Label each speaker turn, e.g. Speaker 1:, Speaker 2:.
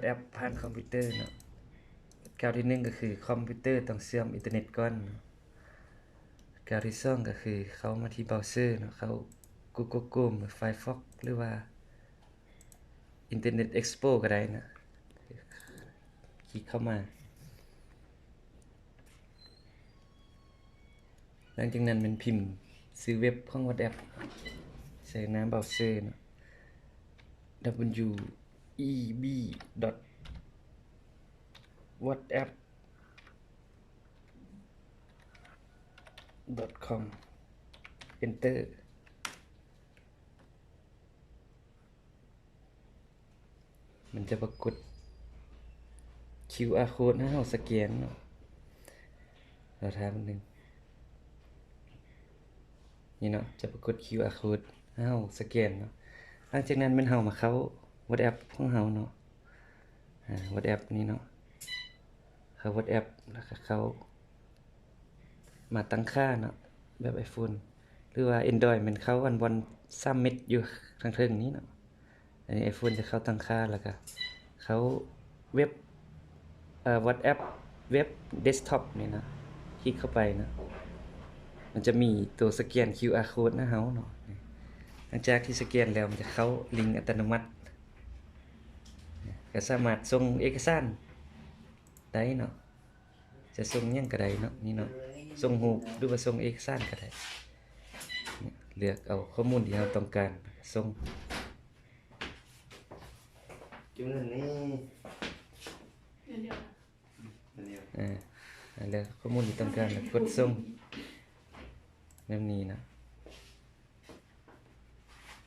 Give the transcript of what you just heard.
Speaker 1: แอปผ่านคอมพิวเตอร์เนาะก้าวที่1ก็คือคอมพิวเตอร์ต้องเชื่อมอินเทอร์เน็ตก่อนก้าวที่2ก็คือเข้ามาที่เบราว์เซอร์เนาะเข้า Google Chrome หรือ Firefox หรือว่า Internet Explorer ก็ได้นะคลิกเข้ามาหลังจากนั้นมันพิมพ์ซื้อเว็บของ WhatsApp ใส่น้ำเบราว์เซอร์เนาะ web.whatsapp.com enter มันจะปรากฏ QR code ให้เราสแกนเนาะเราทำนึงนี่เนาะจะปรากฏ QR code ให้เราสแกนเนาะหลังจากนั้นมันเรามาเข้า WhatsApp ของเราเนาะWhatsApp นี่เนาะเข้า WhatsApp แล้วก็เข้ามาตั้งค่าเนาะแบบ iPhone หรือว่า Android มันเข้าอันบน3เม็ดอยู่ทางเทิงนี้เนาะอันนี้ iPhone จะเข้าตั้งค่าแล้วก็เข้าเว็บWhatsApp เว็บ desktop นี่นะคลิกเข้าไปนะมันจะมีตัวสแกน QR code นะเฮาเนาะหลังจากที่สแกนแล้วมันจะเข้าลิงก์อัตโนมัติก็สามารถส่งเอกสารได้เนาะจะส่งหยังก็ได้เนาะนี่เนาะส่งรูปหรือว่าส่งเอกสารก็ได้เลือกเอาข้อมูลที่เราต้องการส่ง
Speaker 2: จุดนั้นนี่
Speaker 3: เดี๋ยว
Speaker 2: เดียว
Speaker 1: เลือกข้อมูลที่ต้องการแล้วกดส่งแบบนี้นะ